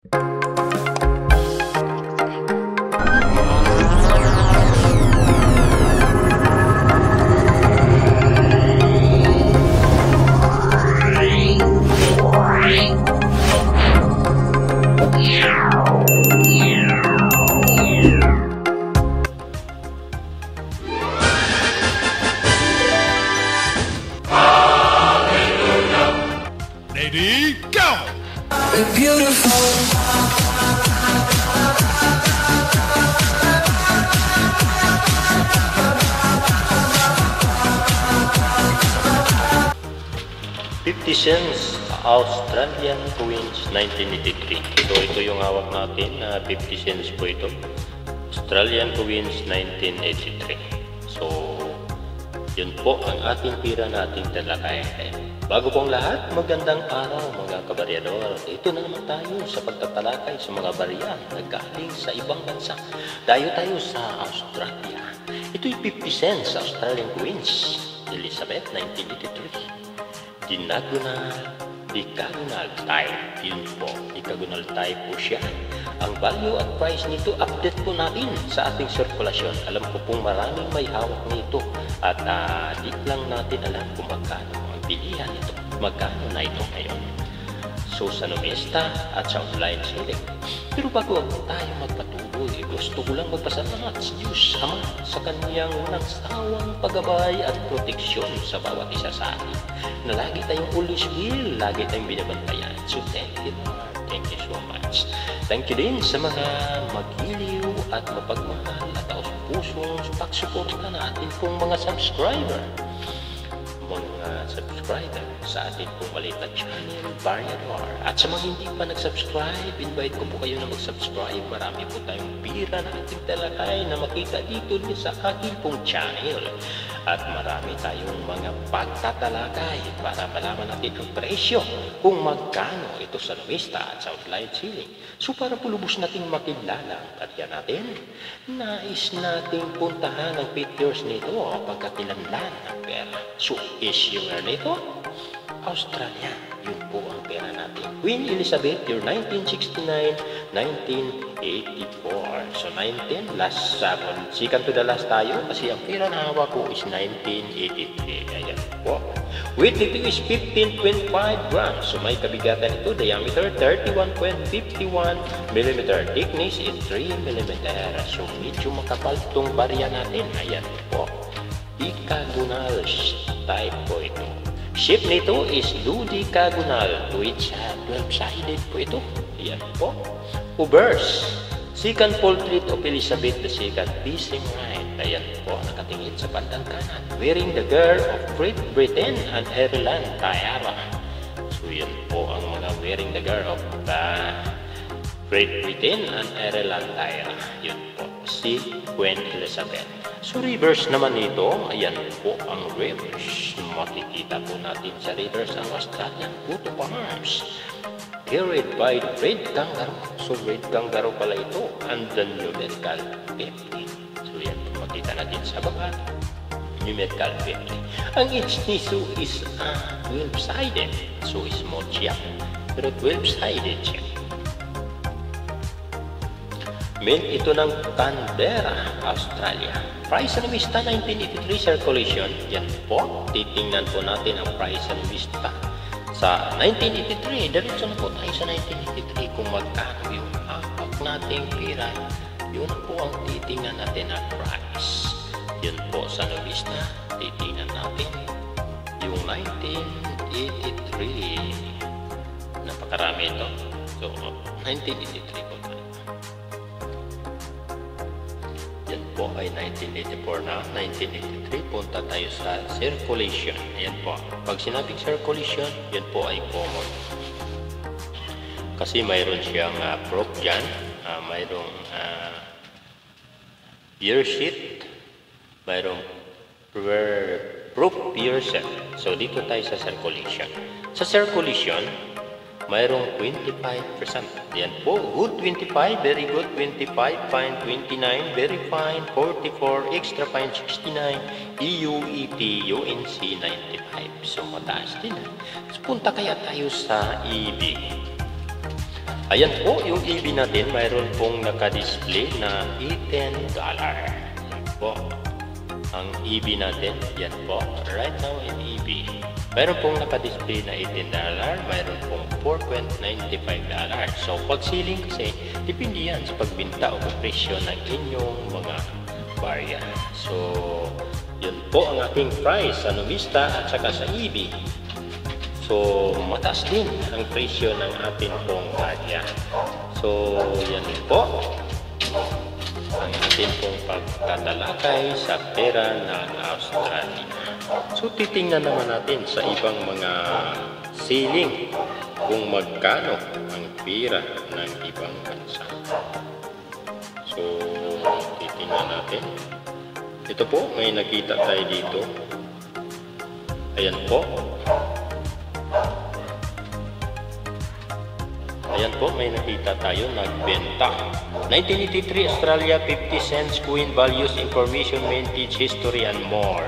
Ready, go! We're beautiful. 50 cents Australian coins 1983. So ito yung hawak natin na 50 cents po ito. Australian coins 1983. So yun po ang ating pira nating talakay. Bago pong lahat, magandang araw mga kabaryador. Ito na naman tayo sa pagtatalakay sa mga barya na galing sa ibang bansa. Dayo tayo sa Australia. Ito'y 50 cents Australian coins. Elizabeth 1983. Decagonal type. Yun po, decagonal type po siya. Ang value at price nito, update po natin sa ating sirkulasyon. Alam ko pong maraming may hawak nito at di lang natin alam kung magkano ang bilihan nito. Magkano na ito ngayon. So sa numista at sa online selling. Pero bago tayo magpatuloy, gusto ko lang magpasalamat sa Diyos Ama sa kanyang unang sawang paggabay at proteksyon sa bawat isa sa atin. Na lagi tayong always will, lagi tayong binabantayan. So thank you Lord, thank you so much. Thank you din sa mga magiliw at mapagmahal at taos-pusong pagsuporta natin pong mga subscriber. Sa ating pong maliit na channel, Baryador. At sa mga hindi pa nag-subscribe, invite ko po kayo na mag-subscribe. Marami po tayong pira na ating talakay na makita dito sa aking pong channel. At marami tayong mga pagtatalakay para malaman natin ang presyo kung magkano ito sa numista at sa online selling. So para po lubos natin makilala ang barya natin, nais nating puntahan ang pictures nito pagkatilanlan ng pera. So issue nito, Australia, yun po ang pera natin. Queen Elizabeth, year 1969, 1984. So 19, last 7. Second to the last tayo kasi ang pera na hawak ko is 1983. Ayan po. Weight nito is 15.5 grams. So may kabigatan ito, diameter 31.51 mm. Thickness is 3 mm. So medyo makapal itong barya natin. Ayan po. Decagonal type po ito. Shape nito is dodecagonal, which 12-sided po ito. Ayan po. Ubers. Second portrait of Elizabeth II, facing right. Ayan po, nakatingin sa bandang kanan. Wearing the girl of Great Britain and Ireland, Tiara. So yan po ang mga wearing the girl of Great Britain and Ireland, Tiara. Yun po, si Queen Elizabeth. So reverse naman ito, ayan po ang reverse. Makikita po natin sa reverse ang Australian coat of arms. Carried by the red kangaroo. So red kangaroo pala ito. And the numerical 50. So yan po makita natin sa baba. Numerical 50. Ang edge nito is 12-sided. So small siya. Pero 12-sided siya. Mint ito ng Canberra, Australia. Price ng Vista 1983 circulation. Yan po. Titingnan po natin ang price ng Vista sa 1983. Diretso na po tayo sa 1983 kung magkano yung hawak nating pira. Yun po ang titingnan natin ang price. Yun po sa Vista. Titingnan natin yung 1983. Napakarami ito. So, 1983 po tayo. Po ay 1984 na, 1983, punta tayo sa circulation. Ayan po. Pag sinabing circulation, yan po ay common. Kasi mayroon siyang proof dyan, mayroong year sheet, mayroong proof year set. So dito tayo sa circulation. Sa circulation, mayroong 25%. Yan po. Good 25, very good 25, fine 29, very fine 44, extra fine 69, EUET, UNC 95. So mataas din. So, punta kaya tayo sa EB. Ayan po yung EB natin, mayroon pong naka-display na $18. Po. Ang EB natin, yan po, right now in EB. Mayroon pong naka-display na $18, mayroon pong $4.95. So pag ceiling kasi, depende yan sa pagbinta o presyo ng inyong mga barya. So yun po ang ating price sa Numista at saka sa EB. So, mataas din ang presyo ng ating pong barya. So, yan po ang ating pong pagtatalakay sa pera ng Australia. So, titingnan naman natin sa ibang mga ceiling kung magkano ang pera ng ibang bansa. So, titingnan natin. Ito po, may nakita tayo dito. Ayan po. Ayan po, may nakita tayo, nagbenta. 1983 Australia, 50 cents, coin values, information, mintage, history, and more.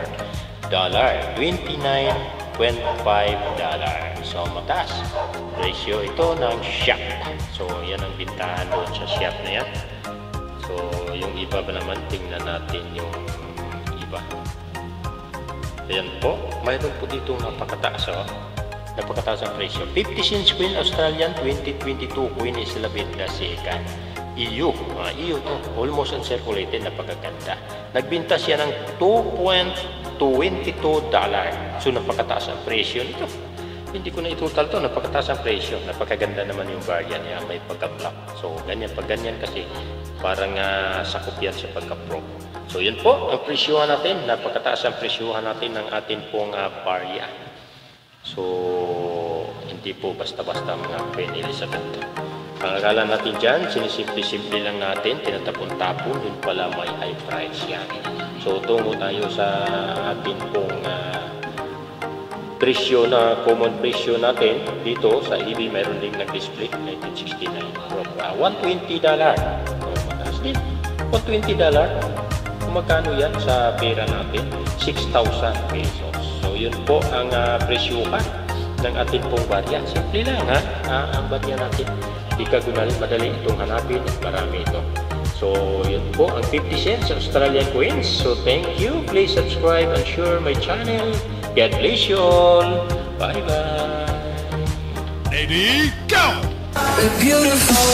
$29.25. So, mataas. Ratio ito ng shop. So, yan ang bintahan doon sa shop na yan. So, yung iba ba naman, tingnan natin yung iba. Ayan po, mayroon po dito napakataas. Napakataas ang presyo. 50 cents coin Australian 2022 coin is labit na second. EU. EU to. Almost uncirculated. Napakaganda. Nagbinta siya ng $2.22. So napakataas ang presyo nito. Hindi ko na itotal to. Napakataas ang presyo. Napakaganda naman yung barya niya. May pagka-block. So ganyan. Pag ganyan kasi parang sakop yan sa pagka-pro. So yun po ang presyohan natin. Napakataas ang presyohan natin ng atin pong barya. So, hindi po basta-basta mga Queen Elizabeth. Ang akala natin dyan, sinisimple-simple lang natin, tinatapon-tapon, yun pala may high price yan. So, tungo tayo sa atin pong presyo na, common presyo natin. Dito sa EB, mayroon din nag-display, 1969. So, $120. So, mataas din. $120. Kung magkano yan sa pera natin? 6,000 pesos. So, yun po ang presyuhan ng ating pong barya. Simple lang, ang barya natin. Di ka gunalin, madali itong hanapin at marami ito. So, yun po ang 50 cents Australian coins. So, thank you. Please subscribe and share my channel. God bless you all. Bye-bye. Ready, go! Beautiful.